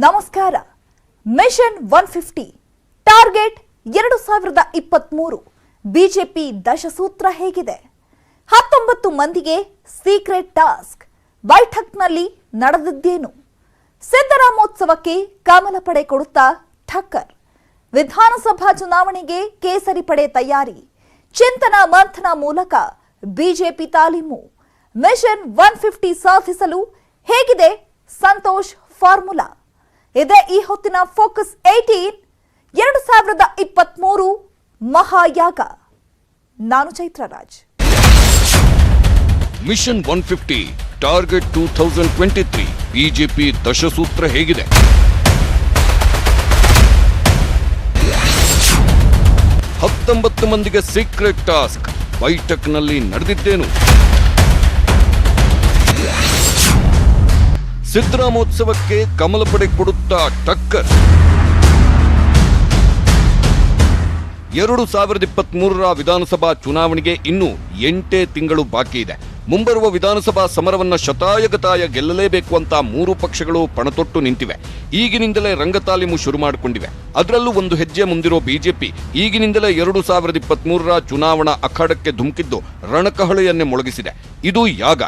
ನಮಸ್ಕಾರ. Mission 150 target 2023 BJP ದಶಸೂತ್ರ ಹೇಗಿದೆ? 19 ಮಂದಿಗೆ ಸೀಕ್ರೆಟ್ ಟಾಸ್ಕ್. ಬೈಠಕ್ನಲ್ಲಿ ನಡೆದಿದ್ದೇನು? ಸಿದ್ದರಾಮೋತ್ಸವಕ್ಕೆ ಕಮಲ ಪಡೆ ಕೊಡುತ್ತಾ ಠಕ್ಕರ್. ವಿಧಾನಸಭಾ ಚುನಾವಣೆಗೆ ಕೇಸರಿ ಪಡೆ ತಯಾರಿ. ಚಿಂತನ ಮಂಥನ ಮೂಲಕ ಬಿಜೆಪಿ ತಾಲೀಮು. ಮಿಷನ್ 150 ಸಾಧಿಸಲು ಹೇಗಿದೆ ಸಂತೋಷ್ ಫಾರ್ಮುಲಾ? ಇದೇ ಈ ಹೊತ್ತಿನ ಫೋಕಸ್ 18 2023 ಮಹಾಯಾಗ. ನಾನು ಚೈತ್ರರಾಜ್. ಮಿಷನ್ 150 ಟಾರ್ಗೆಟ್ 2023 ಬಿಜೆಪಿ ದಶಸೂತ್ರ ಹೇಗಿದೆ? ಹತ್ತೊಂಬತ್ತು ಮಂದಿಗೆ ಸೀಕ್ರೆಟ್ ಟಾಸ್ಕ್. ಬೈಠಕ್ನಲ್ಲಿ ನಡೆದಿದ್ದೇನು? ಸಿದ್ದರಾಮೋತ್ಸವಕ್ಕೆ ಕಮಲ ಪಡೆ ಕೊಡುತ್ತಾ ಟಕ್ಕರ್. 2023 ವಿಧಾನಸಭಾ ಚುನಾವಣೆಗೆ ಇನ್ನು 8 ತಿಂಗಳು ಬಾಕಿ ಇದೆ. ಮುಂಬರುವ ವಿಧಾನಸಭಾ ಸಮರವನ್ನ ಶತಾಯಗತಾಯ ಗೆಲ್ಲಲೇಬೇಕು ಅಂತ 3 ಪಕ್ಷಗಳು ಪಣತೊಟ್ಟು ನಿಂತಿವೆ. ಈಗಿನಿಂದಲೇ ರಂಗತಾಲೀಮು ಶುರು ಮಾಡಿಕೊಂಡಿವೆ. ಅದರಲ್ಲೂ ಒಂದು ಹೆಜ್ಜೆ ಮುಂದಿರೋ ಬಿಜೆಪಿ ಈಗಿನಿಂದಲೇ 2023 ಚುನಾವಣಾ ಅಖಾಡಕ್ಕೆ ಧುಮುಕಿದ್ದು ರಣಕಹಳೆಯನ್ನೇ ಮೊಳಗಿಸಿದೆ. ಇದು ಯಾಗ,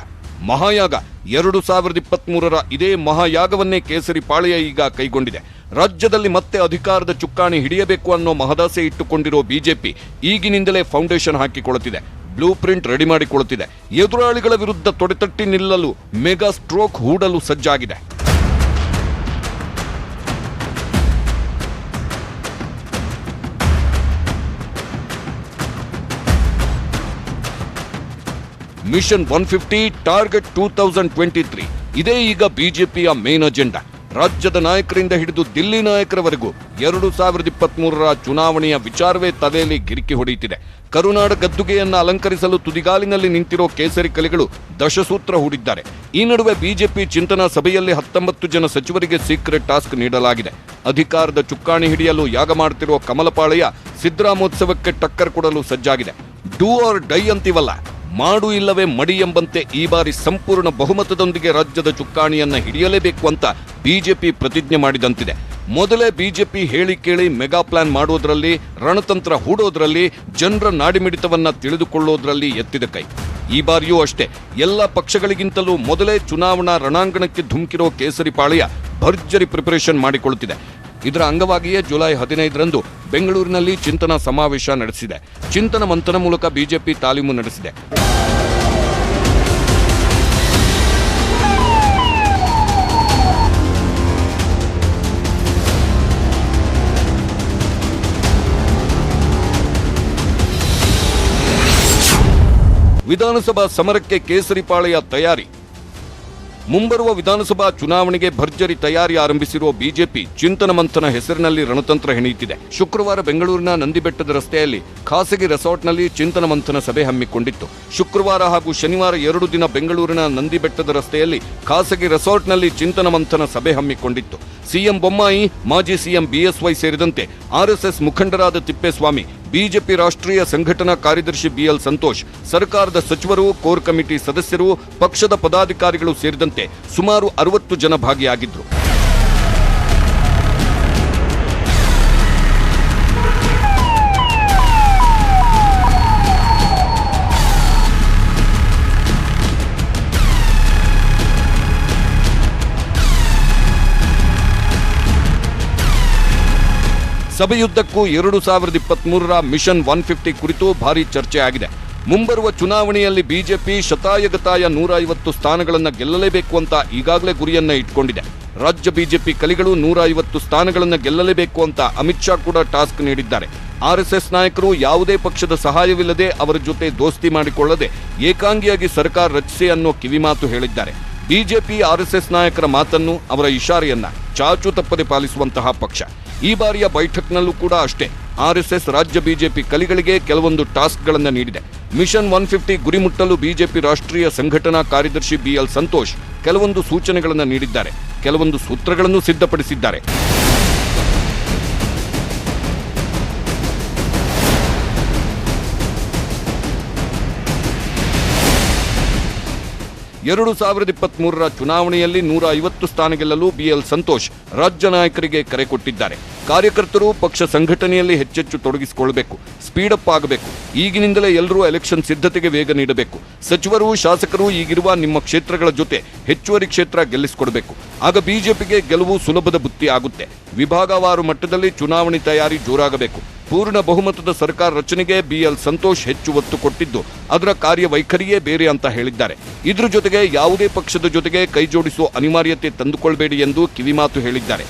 ಮಹಾಯಾಗ. 2023 ಇದೇ ಮಹಾಯಾಗವನ್ನೇ ಕೇಸರಿ ಪಾಳೆಯ ಈಗ ಕೈಗೊಂಡಿದೆ. ರಾಜ್ಯದಲ್ಲಿ ಮತ್ತೆ ಅಧಿಕಾರದ ಚುಕ್ಕಾಣಿ ಹಿಡಿಯಬೇಕು ಅನ್ನೋ ಮಹದಾಸೆ ಇಟ್ಟುಕೊಂಡಿರೋ ಬಿಜೆಪಿ ಈಗಿನಿಂದಲೇ ಫೌಂಡೇಶನ್ ಹಾಕಿಕೊಳ್ಳುತ್ತಿದೆ. ಬ್ಲೂ ಪ್ರಿಂಟ್ ರೆಡಿ ಮಾಡಿಕೊಳ್ಳುತ್ತಿದೆ. ಎದುರಾಳಿಗಳ ವಿರುದ್ಧ ತೊಡೆತಟ್ಟಿ ನಿಲ್ಲಲು ಮೆಗಾ ಸ್ಟ್ರೋಕ್ ಹೂಡಲು ಸಜ್ಜಾಗಿದೆ. ಮಿಷನ್ 150 ಟಾರ್ಗೆಟ್ 2023 ಇದೇ ಈಗ ಬಿಜೆಪಿಯ ಮೇನ್ ಅಜೆಂಡಾ. ರಾಜ್ಯದ ನಾಯಕರಿಂದ ಹಿಡಿದು ದಿಲ್ಲಿ ನಾಯಕರವರೆಗೂ 2023 ಚುನಾವಣೆಯ ವಿಚಾರವೇ ತಲೆಯಲ್ಲಿ ಗಿರಿಕಿ ಹೊಡೆಯುತ್ತಿದೆ. ಕರುನಾಡ ಗದ್ದುಗೆಯನ್ನ ಅಲಂಕರಿಸಲು ತುದಿಗಾಲಿನಲ್ಲಿ ನಿಂತಿರೋ ಕೇಸರಿ ಕಲಿಗಳು ದಶಸೂತ್ರ ಹೂಡಿದ್ದಾರೆ. ಈ ನಡುವೆ ಬಿಜೆಪಿ ಚಿಂತನಾ ಸಭೆಯಲ್ಲಿ 19 ಜನ ಸಚಿವರಿಗೆ ಸೀಕ್ರೆಟ್ ಟಾಸ್ಕ್ ನೀಡಲಾಗಿದೆ. ಅಧಿಕಾರದ ಚುಕ್ಕಾಣಿ ಹಿಡಿಯಲು ಯಾಗ ಮಾಡುತ್ತಿರುವ ಕಮಲಪಾಳೆಯ ಸಿದ್ದರಾಮೋತ್ಸವಕ್ಕೆ ಟಕ್ಕರ್ ಕೊಡಲು ಸಜ್ಜಾಗಿದೆ. ಡೂ ಆರ್ ಡೈ ಅಂತಿವಲ್ಲ, ಮಾಡು ಇಲ್ಲವೇ ಮಡಿ ಎಂಬಂತೆ ಈ ಬಾರಿ ಸಂಪೂರ್ಣ ಬಹುಮತದೊಂದಿಗೆ ರಾಜ್ಯದ ಚುಕ್ಕಾಣಿಯನ್ನ ಹಿಡಿಯಲೇಬೇಕು ಅಂತ ಬಿಜೆಪಿ ಪ್ರತಿಜ್ಞೆ ಮಾಡಿದಂತಿದೆ. ಮೊದಲೇ ಬಿಜೆಪಿ ಹೇಳಿ ಕೇಳಿ ಮೆಗಾ ಪ್ಲಾನ್ ಮಾಡೋದ್ರಲ್ಲಿ, ರಣತಂತ್ರ ಹೂಡೋದ್ರಲ್ಲಿ, ಜನರ ನಾಡಿಮಿಡಿತವನ್ನ ತಿಳಿದುಕೊಳ್ಳೋದ್ರಲ್ಲಿ ಎತ್ತಿದ ಕೈ. ಈ ಬಾರಿಯೂ ಅಷ್ಟೇ. ಎಲ್ಲ ಪಕ್ಷಗಳಿಗಿಂತಲೂ ಮೊದಲೇ ಚುನಾವಣಾ ರಣಾಂಗಣಕ್ಕೆ ಧುಮುಕಿರೋ ಕೇಸರಿ ಪಾಳೆಯ ಭರ್ಜರಿ ಪ್ರಿಪರೇಷನ್ ಮಾಡಿಕೊಳ್ಳುತ್ತಿದೆ. ಇದರ ಅಂಗವಾಗಿಯೇ ಜುಲೈ 15ರಂದು ಬೆಂಗಳೂರಿನಲ್ಲಿ ಚಿಂತನಾ ಸಮಾವೇಶ ನಡೆಸಿದೆ. ಚಿಂತನ ಮಂಥನ ಮೂಲಕ ಬಿಜೆಪಿ ತಾಲೀಮು ನಡೆಸಿದೆ. ವಿಧಾನಸಭಾ ಸಮರಕ್ಕೆ ಕೇಸರಿ ಪಾಳೆಯ ತಯಾರಿ. ಮುಂಬರುವ ವಿಧಾನಸಭಾ ಚುನಾವಣೆಗೆ ಭರ್ಜರಿ ತಯಾರಿ ಆರಂಭಿಸಿರುವ ಬಿಜೆಪಿ ಚಿಂತನ ಮಂಥನ ಹೆಸರಿನಲ್ಲಿ ರಣತಂತ್ರ ಹೆಣೆಯುತ್ತಿದೆ. ಶುಕ್ರವಾರ ಬೆಂಗಳೂರಿನ ನಂದಿಬೆಟ್ಟದ ರಸ್ತೆಯಲ್ಲಿ ಖಾಸಗಿ ರೆಸಾರ್ಟ್ನಲ್ಲಿ ಚಿಂತನ ಮಂಥನ ಸಭೆ ಹಮ್ಮಿಕೊಂಡಿತ್ತು. ಶುಕ್ರವಾರ ಹಾಗೂ ಶನಿವಾರ 2 ದಿನ ಬೆಂಗಳೂರಿನ ನಂದಿಬೆಟ್ಟದ ರಸ್ತೆಯಲ್ಲಿ ಖಾಸಗಿ ರೆಸಾರ್ಟ್ನಲ್ಲಿ ಚಿಂತನ ಮಂಥನ ಸಭೆ ಹಮ್ಮಿಕೊಂಡಿತ್ತು. ಸಿಎಂ ಬೊಮ್ಮಾಯಿ, ಮಾಜಿ ಸಿಎಂ ಬಿಎಸ್ವೈ ಸೇರಿದಂತೆ ಆರ್ಎಸ್ಎಸ್ ಮುಖಂಡರಾದ ತಿಪ್ಪೇಸ್ವಾಮಿ, ಬಿಜೆಪಿ ರಾಷ್ಟ್ರೀಯ ಸಂಘಟನಾ ಕಾರ್ಯದರ್ಶಿ ಬಿಎಲ್ ಸಂತೋಷ್, ಸರ್ಕಾರದ ಸಚಿವರು, ಕೋರ್ ಕಮಿಟಿ ಸದಸ್ಯರು, ಪಕ್ಷದ ಪದಾಧಿಕಾರಿಗಳು ಸೇರಿದಂತೆ ಸುಮಾರು 60 ಜನ ಭಾಗಿಯಾಗಿದ್ದರು. ಸಭೆಯುದ್ದಕ್ಕೂ 2023 ಮಿಷನ್ 150 ಕುರಿತು ಭಾರಿ ಚರ್ಚೆ ಆಗಿದೆ. ಮುಂಬರುವ ಚುನಾವಣೆಯಲ್ಲಿ ಬಿಜೆಪಿ ಶತಾಯಗತಾಯ 150 ಸ್ಥಾನಗಳನ್ನು ಗೆಲ್ಲಲೇಬೇಕು ಅಂತ ಈಗಾಗಲೇ ಗುರಿಯನ್ನ ಇಟ್ಕೊಂಡಿದೆ. ರಾಜ್ಯ ಬಿಜೆಪಿ ಕಲಿಗಳು 150 ಸ್ಥಾನಗಳನ್ನು ಗೆಲ್ಲಲೇಬೇಕು ಅಂತ ಅಮಿತ್ ಶಾ ಕೂಡ ಟಾಸ್ಕ್ ನೀಡಿದ್ದಾರೆ. ಆರ್ಎಸ್ಎಸ್ ನಾಯಕರು ಯಾವುದೇ ಪಕ್ಷದ ಸಹಾಯವಿಲ್ಲದೆ ಅವರ ಜೊತೆ ದೋಸ್ತಿ ಮಾಡಿಕೊಳ್ಳದೆ ಏಕಾಂಗಿಯಾಗಿ ಸರ್ಕಾರ ರಚಿಸಿ ಅನ್ನೋ ಕಿವಿಮಾತು ಹೇಳಿದ್ದಾರೆ. ಬಿಜೆಪಿ ಆರ್ಎಸ್ಎಸ್ ನಾಯಕರ ಮಾತನ್ನು, ಅವರ ಇಶಾರೆಯನ್ನ ಚಾಚು ತಪ್ಪದೆ ಪಾಲಿಸುವಂತಹ ಪಕ್ಷ. ಈ ಬಾರಿಯ ಬೈಠಕ್ನಲ್ಲೂ ಕೂಡ ಅಷ್ಟೇ. ಆರ್ಎಸ್ಎಸ್ ರಾಜ್ಯ ಬಿಜೆಪಿ ಕಲಿಗಳಿಗೆ ಕೆಲವೊಂದು ಟಾಸ್ಕ್ಗಳನ್ನು ನೀಡಿದೆ. ಮಿಷನ್ 150 ಗುರಿ ಮುಟ್ಟಲು ಬಿಜೆಪಿ ರಾಷ್ಟ್ರೀಯ ಸಂಘಟನಾ ಕಾರ್ಯದರ್ಶಿ ಬಿಎಲ್ ಸಂತೋಷ್ ಕೆಲವೊಂದು ಸೂಚನೆಗಳನ್ನು ನೀಡಿದ್ದಾರೆ. ಕೆಲವೊಂದು ಸೂತ್ರಗಳನ್ನು ಸಿದ್ಧಪಡಿಸಿದ್ದಾರೆ. 2023ರ ಚುನಾವಣೆಯಲ್ಲಿ 150 ಸ್ಥಾನ ಗೆಲ್ಲಲು ಬಿಎಲ್ ಸಂತೋಷ್ ರಾಜ್ಯ ನಾಯಕರಿಗೆ ಕರೆ ಕೊಟ್ಟಿದ್ದಾರೆ. ಕಾರ್ಯಕರ್ತರು ಪಕ್ಷ ಸಂಘಟನೆಯಲ್ಲಿ ಹೆಚ್ಚೆಚ್ಚು ತೊಡಗಿಸಿಕೊಳ್ಳಬೇಕು, ಸ್ಪೀಡಪ್ ಆಗಬೇಕು. ಈಗಿನಿಂದಲೇ ಎಲ್ಲರೂ ಎಲೆಕ್ಷನ್ ಸಿದ್ಧತೆಗೆ ವೇಗ ನೀಡಬೇಕು. ಸಚಿವರು, ಶಾಸಕರು ಈಗಿರುವ ನಿಮ್ಮ ಕ್ಷೇತ್ರಗಳ ಜೊತೆ ಹೆಚ್ಚುವರಿ ಕ್ಷೇತ್ರ ಗೆಲ್ಲಿಸಿಕೊಡಬೇಕು. ಆಗ ಬಿಜೆಪಿಗೆ ಗೆಲುವು ಸುಲಭದ ಬುತ್ತಿ ಆಗುತ್ತೆ. ವಿಭಾಗವಾರು ಮಟ್ಟದಲ್ಲಿ ಚುನಾವಣೆ ತಯಾರಿ ಜೋರಾಗಬೇಕು. ಪೂರ್ಣ ಬಹುಮತದ ಸರ್ಕಾರ ರಚನೆಗೆ ಬಿಎಲ್ ಸಂತೋಷ್ ಹೆಚ್ಚು ಒತ್ತು ಕೊಟ್ಟಿದ್ದು ಅದರ ಕಾರ್ಯವೈಖರಿಯೇ ಬೇರೆ ಅಂತ ಹೇಳಿದ್ದಾರೆ. ಇದ್ರ ಜೊತೆಗೆ ಯಾವುದೇ ಪಕ್ಷದ ಜೊತೆಗೆ ಕೈಜೋಡಿಸುವ ಅನಿವಾರ್ಯತೆ ತಂದುಕೊಳ್ಬೇಡಿ ಎಂದು ಕಿವಿಮಾತು ಹೇಳಿದ್ದಾರೆ.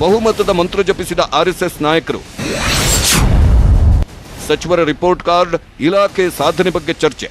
ಬಹುಮತದ ಮಂತ್ರ ಜಪಿಸಿದ ಆರ್ಎಸ್ಎಸ್ ನಾಯಕರು. ಸಚಿವರ ರಿಪೋರ್ಟ್ ಕಾರ್ಡ್, ಇಲಾಖೆ ಸಾಧನೆ ಬಗ್ಗೆ ಚರ್ಚೆ.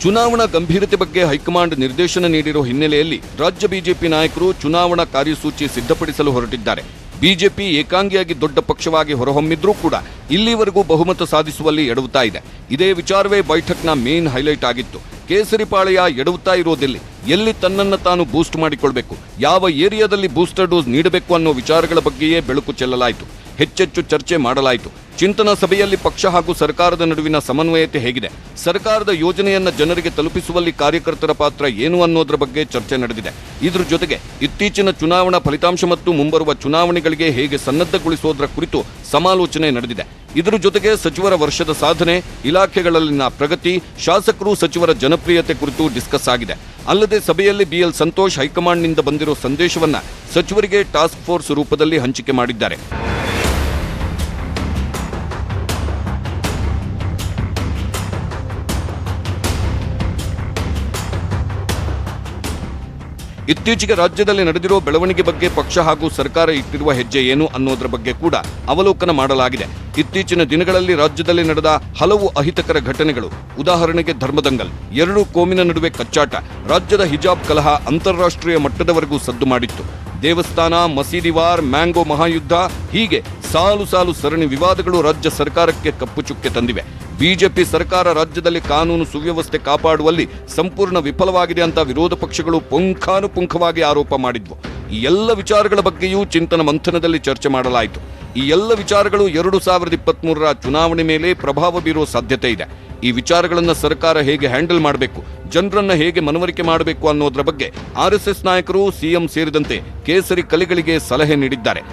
ಚುನಾವಣಾ ಗಂಭೀರತೆ ಬಗ್ಗೆ ಹೈಕಮಾಂಡ್ ನಿರ್ದೇಶನ ನೀಡಿರುವ ಹಿನ್ನೆಲೆಯಲ್ಲಿ ರಾಜ್ಯ ಬಿಜೆಪಿ ನಾಯಕರು ಚುನಾವಣಾ ಕಾರ್ಯಸೂಚಿ ಸಿದ್ಧಪಡಿಸಲು ಹೊರಟಿದ್ದಾರೆ. ಬಿಜೆಪಿ ಏಕಾಂಗಿಯಾಗಿ ದೊಡ್ಡ ಪಕ್ಷವಾಗಿ ಹೊರಹೊಮ್ಮಿದ್ರೂ ಕೂಡ ಇಲ್ಲಿವರೆಗೂ ಬಹುಮತ ಸಾಧಿಸುವಲ್ಲಿ ಎಡವುತ್ತಾ ಇದೆ. ಇದೇ ವಿಚಾರವೇ ಬೈಠಕ್ನ ಮೇನ್ ಹೈಲೈಟ್ ಆಗಿತ್ತು. ಕೇಸರಿಪಾಳೆಯ ಎಡವುತ್ತಾ ಇರೋದೆಲ್ಲಿ, ಎಲ್ಲಿ ತನ್ನನ್ನು ತಾನು ಬೂಸ್ಟ್ ಮಾಡಿಕೊಳ್ಬೇಕು, ಯಾವ ಏರಿಯಾದಲ್ಲಿ ಬೂಸ್ಟರ್ ಡೋಸ್ ನೀಡಬೇಕು ಅನ್ನೋ ವಿಚಾರಗಳ ಬಗ್ಗೆಯೇ ಬೆಳಕು ಚೆಲ್ಲಲಾಯಿತು. ಹೆಚ್ಚೆಚ್ಚು ಚರ್ಚೆ ಮಾಡಲಾಯಿತು. ಚಿಂತನಾ ಸಭೆಯಲ್ಲಿ ಪಕ್ಷ ಹಾಗೂ ಸರ್ಕಾರದ ನಡುವಿನ ಸಮನ್ವಯತೆ ಹೇಗಿದೆ, ಸರ್ಕಾರದ ಯೋಜನೆಯನ್ನ ಜನರಿಗೆ ತಲುಪಿಸುವಲ್ಲಿ ಕಾರ್ಯಕರ್ತರ ಪಾತ್ರ ಏನು ಅನ್ನೋದರ ಬಗ್ಗೆ ಚರ್ಚೆ ನಡೆದಿದೆ. ಇದ್ರ ಜೊತೆಗೆ ಇತ್ತೀಚಿನ ಚುನಾವಣಾ ಫಲಿತಾಂಶ ಮತ್ತು ಮುಂಬರುವ ಚುನಾವಣೆಗಳಿಗೆ ಹೇಗೆ ಸನ್ನದ್ಧಗೊಳಿಸೋದರ ಕುರಿತು ಸಮಾಲೋಚನೆ ನಡೆದಿದೆ. ಇದರ ಜೊತೆಗೆ ಸಚಿವರ ವರ್ಷದ ಸಾಧನೆ, ಇಲಾಖೆಗಳಲ್ಲಿನ ಪ್ರಗತಿ, ಶಾಸಕರು ಸಚಿವರ ಜನಪ್ರಿಯತೆ ಕುರಿತು ಡಿಸ್ಕಸ್ ಆಗಿದೆ. ಅಲ್ಲದೆ ಸಭೆಯಲ್ಲಿ ಬಿಎಲ್ ಸಂತೋಷ್ ಹೈಕಮಾಂಡ್ನಿಂದ ಬಂದಿರೋ ಸಂದೇಶವನ್ನ ಸಚಿವರಿಗೆ ಟಾಸ್ಕ್ ಫೋರ್ಸ್ ರೂಪದಲ್ಲಿ ಹಂಚಿಕೆ ಮಾಡಿದ್ದಾರೆ. ಇತ್ತೀಚೆಗೆ ರಾಜ್ಯದಲ್ಲಿ ನಡೆದಿರೋ ಬೆಳವಣಿಗೆ ಬಗ್ಗೆ ಪಕ್ಷ ಹಾಗೂ ಸರ್ಕಾರ ಇಟ್ಟಿರುವ ಹೆಜ್ಜೆ ಏನು ಅನ್ನೋದರ ಬಗ್ಗೆ ಕೂಡ ಅವಲೋಕನ ಮಾಡಲಾಗಿದೆ. ಇತ್ತೀಚಿನ ದಿನಗಳಲ್ಲಿ ರಾಜ್ಯದಲ್ಲಿ ನಡೆದ ಹಲವು ಅಹಿತಕರ ಘಟನೆಗಳು, ಉದಾಹರಣೆಗೆ ಧರ್ಮದಂಗಲ್, ಎರಡು ಕೋಮಿನ ನಡುವೆ ಕಚ್ಚಾಟ, ರಾಜ್ಯದ ಹಿಜಾಬ್ ಕಲಹ ಅಂತಾರಾಷ್ಟ್ರೀಯ ಮಟ್ಟದವರೆಗೂ ಸದ್ದು ಮಾಡಿತ್ತು. ದೇವಸ್ಥಾನ, ಮಸೀದಿವಾರ್, ಮ್ಯಾಂಗೋ ಮಹಾಯುದ್ಧ, ಹೀಗೆ ಸಾಲು ಸಾಲು ಸರಣಿ ವಿವಾದಗಳು ರಾಜ್ಯ ಸರ್ಕಾರಕ್ಕೆ ಕಪ್ಪು ಚುಕ್ಕೆ ತಂದಿವೆ. ಬಿಜೆಪಿ ಸರ್ಕಾರ ರಾಜ್ಯದಲ್ಲಿ ಕಾನೂನು ಸುವ್ಯವಸ್ಥೆ ಕಾಪಾಡುವಲ್ಲಿ ಸಂಪೂರ್ಣ ವಿಫಲವಾಗಿದೆ ಅಂತ ವಿರೋಧ ಪಕ್ಷಗಳು ಪುಂಖಾನುಪುಂಖವಾಗಿ ಆರೋಪ ಮಾಡಿದ್ವು. ಈ ಎಲ್ಲ ವಿಚಾರಗಳ ಬಗ್ಗೆಯೂ ಚಿಂತನ ಮಂಥನದಲ್ಲಿ ಚರ್ಚೆ ಮಾಡಲಾಯಿತು. ಈ ಎಲ್ಲ ವಿಚಾರಗಳು 2023ರ ಚುನಾವಣೆ ಮೇಲೆ ಪ್ರಭಾವ ಬೀರುವ ಸಾಧ್ಯತೆ ಇದೆ. ಈ ವಿಚಾರಗಳನ್ನು ಸರ್ಕಾರ ಹೇಗೆ ಹ್ಯಾಂಡಲ್ ಮಾಡಬೇಕು, ಜನರನ್ನ ಹೇಗೆ ಮನವರಿಕೆ ಮಾಡಬೇಕು ಅನ್ನೋದರ ಬಗ್ಗೆ ಆರ್ಎಸ್ಎಸ್ ನಾಯಕರು, ಸಿಎಂ ಸೇರಿದಂತೆ ಕೇಸರಿ ಕಲಿಗಳಿಗೆ ಸಲಹೆ ನೀಡಿದ್ದಾರೆ.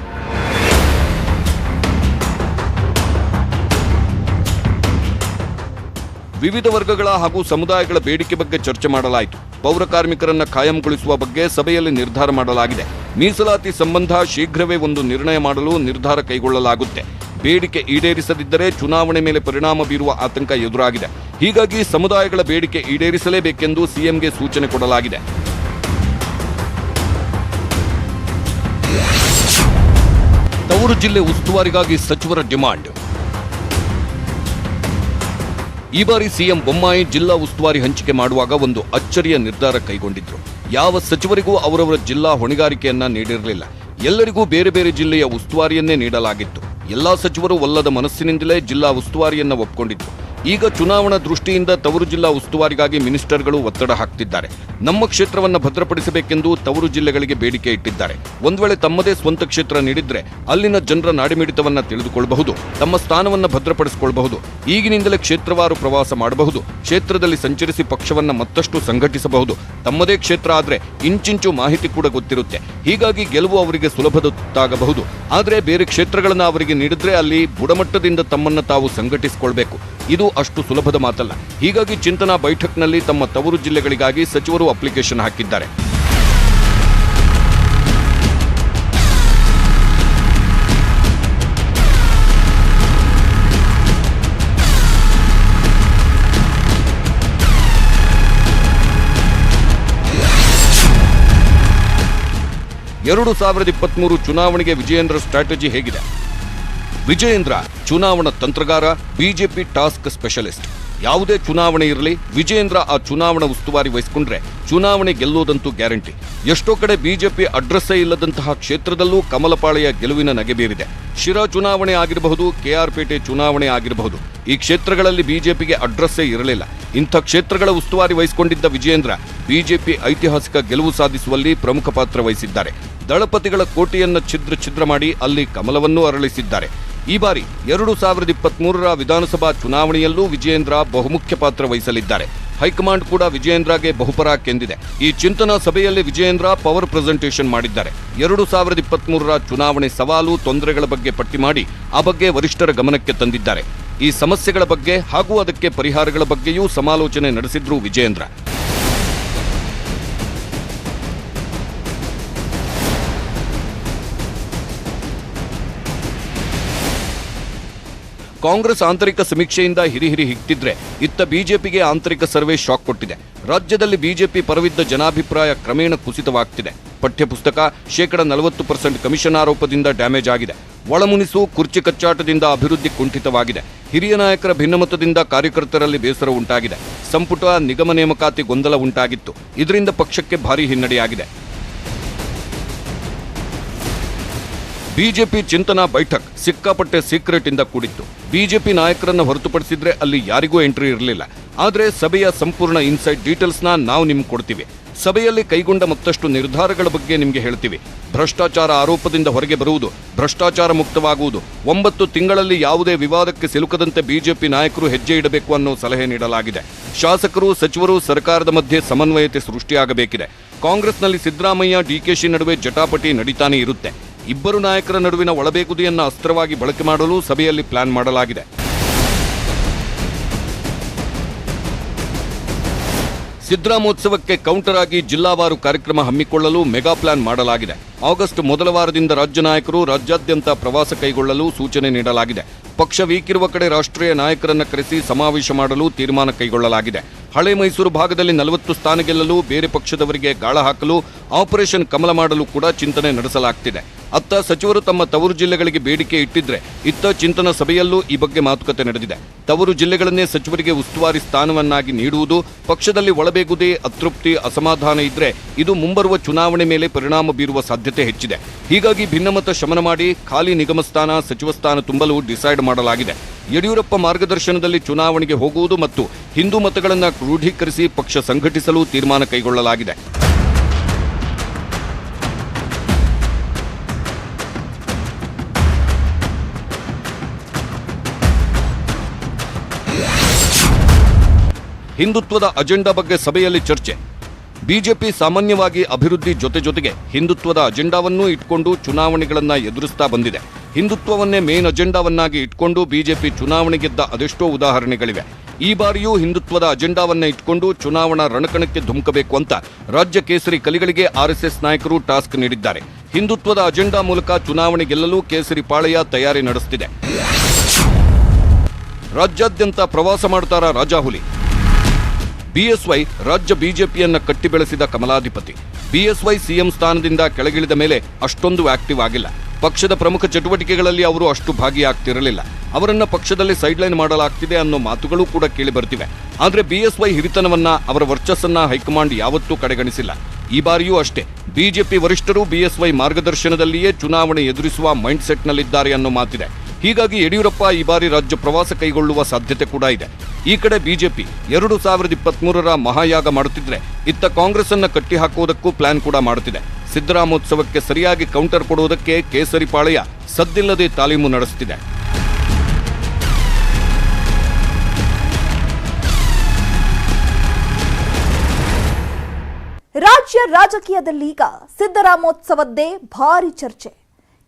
ವಿವಿಧ ವರ್ಗಗಳ ಹಾಗೂ ಸಮುದಾಯಗಳ ಬೇಡಿಕೆ ಬಗ್ಗೆ ಚರ್ಚೆ ಮಾಡಲಾಯಿತು. ಪೌರ ಕಾರ್ಮಿಕರನ್ನ ಕಾಯಂಗೊಳಿಸುವ ಬಗ್ಗೆ ಸಭೆಯಲ್ಲಿ ನಿರ್ಧಾರ ಮಾಡಲಾಗಿದೆ. ಮೀಸಲಾತಿ ಸಂಬಂಧ ಶೀಘ್ರವೇ ಒಂದು ನಿರ್ಣಯ ಮಾಡಲು ನಿರ್ಧಾರ ಕೈಗೊಳ್ಳಲಾಗುತ್ತೆ. ಬೇಡಿಕೆ ಈಡೇರಿಸದಿದ್ದರೆ ಚುನಾವಣೆ ಮೇಲೆ ಪರಿಣಾಮ ಬೀರುವ ಆತಂಕ ಎದುರಾಗಿದೆ. ಹೀಗಾಗಿ ಸಮುದಾಯಗಳ ಬೇಡಿಕೆ ಈಡೇರಿಸಲೇಬೇಕೆಂದು ಸಿಎಂಗೆ ಸೂಚನೆ ಕೊಡಲಾಗಿದೆ. ತವರು ಜಿಲ್ಲೆ ಉಸ್ತುವಾರಿಗಾಗಿ ಸಚಿವರ ಡಿಮಾಂಡ್. ಈ ಬಾರಿ ಸಿಎಂ ಬೊಮ್ಮಾಯಿ ಜಿಲ್ಲಾ ಉಸ್ತುವಾರಿ ಹಂಚಿಕೆ ಮಾಡುವಾಗ ಒಂದು ಅಚ್ಚರಿಯ ನಿರ್ಧಾರ ಕೈಗೊಂಡಿದ್ರು. ಯಾವ ಸಚಿವರಿಗೂ ಅವರವರ ಜಿಲ್ಲಾ ಹೊಣೆಗಾರಿಕೆಯನ್ನ ನೀಡಿರಲಿಲ್ಲ. ಎಲ್ಲರಿಗೂ ಬೇರೆ ಬೇರೆ ಜಿಲ್ಲೆಯ ಉಸ್ತುವಾರಿಯನ್ನೇ ನೀಡಲಾಗಿತ್ತು. ಎಲ್ಲಾ ಸಚಿವರು ಒಲ್ಲದ ಮನಸ್ಸಿನಿಂದಲೇ ಜಿಲ್ಲಾ ಉಸ್ತುವಾರಿಯನ್ನ ಒಪ್ಪಿಕೊಂಡಿದ್ರು. ಈಗ ಚುನಾವಣಾ ದೃಷ್ಟಿಯಿಂದ ತವರು ಜಿಲ್ಲಾ ಉಸ್ತುವಾರಿಗಾಗಿ ಮಿನಿಸ್ಟರ್ಗಳು ಒತ್ತಡ ಹಾಕ್ತಿದ್ದಾರೆ. ನಮ್ಮ ಕ್ಷೇತ್ರವನ್ನ ಭದ್ರಪಡಿಸಬೇಕೆಂದು ತವರು ಜಿಲ್ಲೆಗಳಿಗೆ ಬೇಡಿಕೆ ಇಟ್ಟಿದ್ದಾರೆ. ಒಂದ್ ವೇಳೆ ತಮ್ಮದೇ ಸ್ವಂತ ಕ್ಷೇತ್ರ ನೀಡಿದ್ರೆ ಅಲ್ಲಿನ ಜನರ ನಾಡಿಮಿಡಿತವನ್ನ ತಿಳಿದುಕೊಳ್ಳಬಹುದು, ತಮ್ಮ ಸ್ಥಾನವನ್ನ ಭದ್ರಪಡಿಸಿಕೊಳ್ಳಬಹುದು. ಈಗಿನಿಂದಲೇ ಕ್ಷೇತ್ರವಾರು ಪ್ರವಾಸ ಮಾಡಬಹುದು, ಕ್ಷೇತ್ರದಲ್ಲಿ ಸಂಚರಿಸಿ ಪಕ್ಷವನ್ನ ಮತ್ತಷ್ಟು ಸಂಘಟಿಸಬಹುದು. ತಮ್ಮದೇ ಕ್ಷೇತ್ರ ಆದ್ರೆ ಇಂಚಿಂಚು ಮಾಹಿತಿ ಕೂಡ ಗೊತ್ತಿರುತ್ತೆ. ಹೀಗಾಗಿ ಗೆಲುವು ಅವರಿಗೆ ಸುಲಭದತ್ತಾಗಬಹುದು. ಆದ್ರೆ ಬೇರೆ ಕ್ಷೇತ್ರಗಳನ್ನ ಅವರಿಗೆ ನೀಡಿದ್ರೆ ಅಲ್ಲಿ ಬುಡಮಟ್ಟದಿಂದ ತಮ್ಮನ್ನ ತಾವು ಸಂಘಟಿಸಿಕೊಳ್ಬೇಕು. ಇದು ಅಷ್ಟು ಸುಲಭದ ಮಾತಲ್ಲ. ಹೀಗಾಗಿ ಚಿಂತನಾ ಬೈಠಕ್ನಲ್ಲಿ ತಮ್ಮ ತವರು ಜಿಲ್ಲೆಗಳಿಗಾಗಿ ಸಚಿವರು ಅಪ್ಲಿಕೇಶನ್ ಹಾಕಿದ್ದಾರೆ. ಎರಡು 2023 ಚುನಾವಣೆಗೆ ವಿಜಯೇಂದ್ರ ಸ್ಟ್ರಾಟಜಿ ಹೇಗಿದೆ? ವಿಜಯೇಂದ್ರ ಚುನಾವಣಾ ತಂತ್ರಗಾರ, ಬಿಜೆಪಿ ಟಾಸ್ಕ್ ಸ್ಪೆಷಲಿಸ್ಟ್. ಯಾವುದೇ ಚುನಾವಣೆ ಇರಲಿ ವಿಜಯೇಂದ್ರ ಆ ಚುನಾವಣಾ ಉಸ್ತುವಾರಿ ವಹಿಸಿಕೊಂಡ್ರೆ ಚುನಾವಣೆ ಗೆಲ್ಲೋದಂತೂ ಗ್ಯಾರಂಟಿ. ಎಷ್ಟೋ ಕಡೆ ಬಿಜೆಪಿ ಅಡ್ರೆಸ್ಸೇ ಇಲ್ಲದಂತಹ ಕ್ಷೇತ್ರದಲ್ಲೂ ಕಮಲಪಾಳೆಯ ಗೆಲುವಿನ ನಗೆ ಬೀರಿದೆ. ಶಿರಾ ಚುನಾವಣೆ ಆಗಿರಬಹುದು, ಕೆಆರ್ ಪೇಟೆ ಚುನಾವಣೆ ಆಗಿರಬಹುದು. ಈ ಕ್ಷೇತ್ರಗಳಲ್ಲಿ ಬಿಜೆಪಿಗೆ ಅಡ್ರೆಸ್ಸೇ ಇರಲಿಲ್ಲ. ಇಂಥ ಕ್ಷೇತ್ರಗಳ ಉಸ್ತುವಾರಿ ವಹಿಸಿಕೊಂಡಿದ್ದ ವಿಜಯೇಂದ್ರ ಬಿಜೆಪಿ ಐತಿಹಾಸಿಕ ಗೆಲುವು ಸಾಧಿಸುವಲ್ಲಿ ಪ್ರಮುಖ ಪಾತ್ರ ವಹಿಸಿದ್ದಾರೆ. ದಳಪತಿಗಳ ಕೋಟೆಯನ್ನ ಛಿದ್ರ ಮಾಡಿ ಅಲ್ಲಿ ಕಮಲವನ್ನು ಅರಳಿಸಿದ್ದಾರೆ. ಈ ಬಾರಿ 2023ರ ವಿಧಾನಸಭಾ ಚುನಾವಣೆಯಲ್ಲೂ ವಿಜಯೇಂದ್ರ ಬಹುಮುಖ್ಯ ಪಾತ್ರ ವಹಿಸಲಿದ್ದಾರೆ. ಹೈಕಮಾಂಡ್ ಕೂಡ ವಿಜಯೇಂದ್ರಗೆ ಬಹುಪರಾಕ್ ಎಂದಿದೆ. ಈ ಚಿಂತನಾ ಸಭೆಯಲ್ಲಿ ವಿಜಯೇಂದ್ರ ಪವರ್ ಪ್ರೆಸೆಂಟೇಷನ್ ಮಾಡಿದ್ದಾರೆ. 2023ರ ಚುನಾವಣೆ ಸವಾಲು ತೊಂದರೆಗಳ ಬಗ್ಗೆ ಪಟ್ಟಿ ಮಾಡಿ ಆ ಬಗ್ಗೆ ವರಿಷ್ಠರ ಗಮನಕ್ಕೆ ತಂದಿದ್ದಾರೆ. ಈ ಸಮಸ್ಯೆಗಳ ಬಗ್ಗೆ ಹಾಗೂ ಅದಕ್ಕೆ ಪರಿಹಾರಗಳ ಬಗ್ಗೆಯೂ ಸಮಾಲೋಚನೆ ನಡೆಸಿದ್ರು ವಿಜಯೇಂದ್ರ. ಕಾಂಗ್ರೆಸ್ ಆಂತರಿಕ ಸಮೀಕ್ಷೆಯಿಂದ ಹಿರಿಹಿರಿ ಹಿಗ್ತಿದ್ರೆ ಇತ್ತ ಬಿಜೆಪಿಗೆ ಆಂತರಿಕ ಸರ್ವೆ ಶಾಕ್ ಕೊಟ್ಟಿದೆ. ರಾಜ್ಯದಲ್ಲಿ ಬಿಜೆಪಿ ಪರವಿದ್ದ ಜನಾಭಿಪ್ರಾಯ ಕ್ರಮೇಣ ಕುಸಿತವಾಗ್ತಿದೆ. ಪಠ್ಯಪುಸ್ತಕ ,40% ಕಮಿಷನ್ ಆರೋಪದಿಂದ ಡ್ಯಾಮೇಜ್ ಆಗಿದೆ. ಒಳಮುನಿಸು ಕುರ್ಚಿ ಕಚ್ಚಾಟದಿಂದ ಅಭಿವೃದ್ಧಿ ಕುಂಠಿತವಾಗಿದೆ. ಹಿರಿಯ ನಾಯಕರ ಭಿನ್ನಮತದಿಂದ ಕಾರ್ಯಕರ್ತರಲ್ಲಿ ಬೇಸರ ಉಂಟಾಗಿದೆ. ಸಂಪುಟ ನಿಗಮ ನೇಮಕಾತಿ ಗೊಂದಲ ಉಂಟಾಗಿತ್ತು. ಇದರಿಂದ ಪಕ್ಷಕ್ಕೆ ಭಾರೀ ಹಿನ್ನಡೆಯಾಗಿದೆ. ಬಿಜೆಪಿ ಚಿಂತನಾ ಬೈಠಕ್ ಸಿಕ್ಕಾಪಟ್ಟೆ ಸೀಕ್ರೆಟ್ ಇಂದ ಕೂಡಿತ್ತು. ಬಿಜೆಪಿ ನಾಯಕರನ್ನು ಹೊರತುಪಡಿಸಿದ್ರೆ ಅಲ್ಲಿ ಯಾರಿಗೂ ಎಂಟ್ರಿ ಇರಲಿಲ್ಲ. ಆದರೆ ಸಭೆಯ ಸಂಪೂರ್ಣ ಇನ್ಸೈಡ್ ಡೀಟೇಲ್ಸ್ನ ನಾವು ನಿಮ್ಗೆ ಕೊಡ್ತೀವಿ. ಸಭೆಯಲ್ಲಿ ಕೈಗೊಂಡ ಮತ್ತಷ್ಟು ನಿರ್ಧಾರಗಳ ಬಗ್ಗೆ ನಿಮಗೆ ಹೇಳ್ತೀವಿ. ಭ್ರಷ್ಟಾಚಾರ ಆರೋಪದಿಂದ ಹೊರಗೆ ಬರುವುದು, ಭ್ರಷ್ಟಾಚಾರ ಮುಕ್ತವಾಗುವುದು, 9 ತಿಂಗಳಲ್ಲಿ ಯಾವುದೇ ವಿವಾದಕ್ಕೆ ಸಿಲುಕದಂತೆ ಬಿಜೆಪಿ ನಾಯಕರು ಹೆಜ್ಜೆ ಇಡಬೇಕು ಅನ್ನೋ ಸಲಹೆ ನೀಡಲಾಗಿದೆ. ಶಾಸಕರು ಸಚಿವರು ಸರ್ಕಾರದ ಮಧ್ಯೆ ಸಮನ್ವಯತೆ ಸೃಷ್ಟಿಯಾಗಬೇಕಿದೆ. ಕಾಂಗ್ರೆಸ್ನಲ್ಲಿ ಸಿದ್ದರಾಮಯ್ಯ ಡಿಕೆಶಿ ನಡುವೆ ಜಟಾಪಟಿ ನಡೀತಾನೆ ಇರುತ್ತೆ. ಇಬ್ಬರು ನಾಯಕರ ನಡುವಿನ ಒಳಬೇಗುದಿಯನ್ನು ಅಸ್ತ್ರವಾಗಿ ಬಳಕೆ ಮಾಡಲು ಸಭೆಯಲ್ಲಿ ಪ್ಲಾನ್ ಮಾಡಲಾಗಿದೆ. ಸಿದ್ದರಾಮೋತ್ಸವಕ್ಕೆ ಕೌಂಟರ್ ಆಗಿ ಜಿಲ್ಲಾವಾರು ಕಾರ್ಯಕ್ರಮ ಹಮ್ಮಿಕೊಳ್ಳಲು ಮೆಗಾ ಪ್ಲಾನ್ ಮಾಡಲಾಗಿದೆ. ಆಗಸ್ಟ್ ಮೊದಲ ವಾರದಿಂದ ರಾಜ್ಯ ನಾಯಕರು ರಾಜ್ಯಾದ್ಯಂತ ಪ್ರವಾಸ ಕೈಗೊಳ್ಳಲು ಸೂಚನೆ ನೀಡಲಾಗಿದೆ. ಪಕ್ಷ ವೀಕಿರುವ ಕಡೆ ರಾಷ್ಟ್ರೀಯ ನಾಯಕರನ್ನ ಕರೆಸಿ ಸಮಾವೇಶ ಮಾಡಲು ತೀರ್ಮಾನ ಕೈಗೊಳ್ಳಲಾಗಿದೆ. ಹಳೆ ಮೈಸೂರು ಭಾಗದಲ್ಲಿ 40 ಸ್ಥಾನ ಗೆಲ್ಲಲು ಬೇರೆ ಪಕ್ಷದವರಿಗೆ ಗಾಳ ಹಾಕಲು ಆಪರೇಷನ್ ಕಮಲ ಮಾಡಲು ಕೂಡ ಚಿಂತನೆ ನಡೆಸಲಾಗ್ತಿದೆ. ಅತ್ತ ಸಚಿವರು ತಮ್ಮ ತವರು ಜಿಲ್ಲೆಗಳಿಗೆ ಬೇಡಿಕೆ ಇಟ್ಟಿದ್ರೆ ಇತ್ತ ಚಿಂತನಾ ಸಭೆಯಲ್ಲೂ ಈ ಬಗ್ಗೆ ಮಾತುಕತೆ ನಡೆದಿದೆ. ತವರು ಜಿಲ್ಲೆಗಳನ್ನೇ ಸಚಿವರಿಗೆ ಉಸ್ತುವಾರಿ ಸ್ಥಾನವನ್ನಾಗಿ ನೀಡುವುದು, ಪಕ್ಷದಲ್ಲಿ ಒಳಬೇಗುದೇ ಅತೃಪ್ತಿ ಅಸಮಾಧಾನ ಇದ್ರೆ ಇದು ಮುಂಬರುವ ಚುನಾವಣೆ ಮೇಲೆ ಪರಿಣಾಮ ಬೀರುವ ಸಾಧ್ಯತೆ ಹೆಚ್ಚಿದೆ. ಹೀಗಾಗಿ ಭಿನ್ನಮತ ಶಮನ ಮಾಡಿ ಖಾಲಿ ನಿಗಮ ಸ್ಥಾನ ಸಚಿವ ಸ್ಥಾನ ತುಂಬಲು ಡಿಸೈಡ್ ಮಾಡಲಾಗಿದೆ. ಯಡಿಯೂರಪ್ಪ ಮಾರ್ಗದರ್ಶನದಲ್ಲಿ ಚುನಾವಣೆಗೆ ಹೋಗುವುದು ಮತ್ತು ಹಿಂದೂ ಮತಗಳನ್ನು ಕ್ರೋಢೀಕರಿಸಿ ಪಕ್ಷ ಸಂಘಟಿಸಲು ತೀರ್ಮಾನ ಕೈಗೊಳ್ಳಲಾಗಿದೆ. ಹಿಂದುತ್ವದ ಅಜೆಂಡಾ ಬಗ್ಗೆ ಸಭೆಯಲ್ಲಿ ಚರ್ಚೆ. ಬಿಜೆಪಿ ಸಾಮಾನ್ಯವಾಗಿ ಅಭಿವೃದ್ಧಿ ಜೊತೆಗೆ ಹಿಂದುತ್ವದ ಅಜೆಂಡಾವನ್ನೂ ಇಟ್ಕೊಂಡು ಚುನಾವಣೆಗಳನ್ನ ಎದುರಿಸ್ತಾ ಬಂದಿದೆ. ಹಿಂದುತ್ವವನ್ನೇ ಮೇನ್ ಅಜೆಂಡಾವನ್ನಾಗಿ ಇಟ್ಕೊಂಡು ಬಿಜೆಪಿ ಚುನಾವಣೆ ಗೆದ್ದ ಅದೆಷ್ಟೋ ಉದಾಹರಣೆಗಳಿವೆ. ಈ ಬಾರಿಯೂ ಹಿಂದುತ್ವದ ಅಜೆಂಡಾವನ್ನ ಇಟ್ಕೊಂಡು ಚುನಾವಣಾ ರಣಕಣಕ್ಕೆ ಧುಮುಕಬೇಕು ಅಂತ ರಾಜ್ಯ ಕೇಸರಿ ಕಲಿಗಳಿಗೆ ಆರ್ಎಸ್ಎಸ್ ನಾಯಕರು ಟಾಸ್ಕ್ ನೀಡಿದ್ದಾರೆ. ಹಿಂದುತ್ವದ ಅಜೆಂಡಾ ಮೂಲಕ ಚುನಾವಣೆ ಗೆಲ್ಲಲು ಕೇಸರಿ ಪಾಳೆಯ ತಯಾರಿ ನಡೆಸುತ್ತಿದೆ. ರಾಜ್ಯಾದ್ಯಂತ ಪ್ರವಾಸ ಮಾಡ್ತಾರ ರಾಜಾಹುಲಿ. ಬಿಎಸ್ವೈ ರಾಜ್ಯ ಬಿಜೆಪಿಯನ್ನ ಕಟ್ಟಿ ಬೆಳೆಸಿದ ಕಮಲಾಧಿಪತಿ. ಬಿಎಸ್ವೈ ಸಿಎಂ ಸ್ಥಾನದಿಂದ ಕೆಳಗಿಳಿದ ಮೇಲೆ ಅಷ್ಟೊಂದು ಆಕ್ಟಿವ್ ಆಗಿಲ್ಲ. ಪಕ್ಷದ ಪ್ರಮುಖ ಚಟುವಟಿಕೆಗಳಲ್ಲಿ ಅವರು ಅಷ್ಟು ಭಾಗಿಯಾಗ್ತಿರಲಿಲ್ಲ. ಅವರನ್ನ ಪಕ್ಷದಲ್ಲಿ ಸೈಡ್ಲೈನ್ ಮಾಡಲಾಗ್ತಿದೆ ಅನ್ನೋ ಮಾತುಗಳು ಕೂಡ ಕೇಳಿ ಬರ್ತಿವೆ. ಆದ್ರೆ ಬಿಎಸ್ವೈ ಹಿರಿತನವನ್ನ, ಅವರ ವರ್ಚಸ್ಸನ್ನ ಹೈಕಮಾಂಡ್ ಯಾವತ್ತೂ ಕಡೆಗಣಿಸಿಲ್ಲ. ಈ ಬಾರಿಯೂ ಅಷ್ಟೇ. ಬಿಜೆಪಿ ವರಿಷ್ಠರು ಬಿಎಸ್ವೈ ಮಾರ್ಗದರ್ಶನದಲ್ಲಿಯೇ ಚುನಾವಣೆ ಎದುರಿಸುವ ಮೈಂಡ್ ಸೆಟ್ನಲ್ಲಿದ್ದಾರೆ ಅನ್ನೋ ಮಾತಿದೆ. ಹೀಗಾಗಿ ಯಡಿಯೂರಪ್ಪ ಈ ಬಾರಿ ರಾಜ್ಯ ಪ್ರವಾಸ ಕೈಗೊಳ್ಳುವ ಸಾಧ್ಯತೆ ಕೂಡ ಇದೆ. ಈ ಕಡೆ ಬಿಜೆಪಿ 2023ರ ಮಹಾಯಾಗ ಮಾಡುತ್ತಿದ್ರೆ ಇತ್ತ ಕಾಂಗ್ರೆಸ್ ಅನ್ನ ಕಟ್ಟಿ ಹಾಕುವುದಕ್ಕೂ ಪ್ಲಾನ್ ಕೂಡ ಮಾಡುತ್ತಿದೆ. ಸಿದ್ದರಾಮೋತ್ಸವಕ್ಕೆ ಸರಿಯಾಗಿ ಕೌಂಟರ್ ಕೊಡುವುದಕ್ಕೆ ಕೇಸರಿ ಪಾಳೆಯ ಸದ್ದಿಲ್ಲದೆ ತಾಲೀಮು ನಡೆಸುತ್ತಿದೆ. ರಾಜ್ಯ ರಾಜಕೀಯದಲ್ಲೀಗ ಸಿದ್ದರಾಮೋತ್ಸವದ್ದೇ ಭಾರಿ ಚರ್ಚೆ.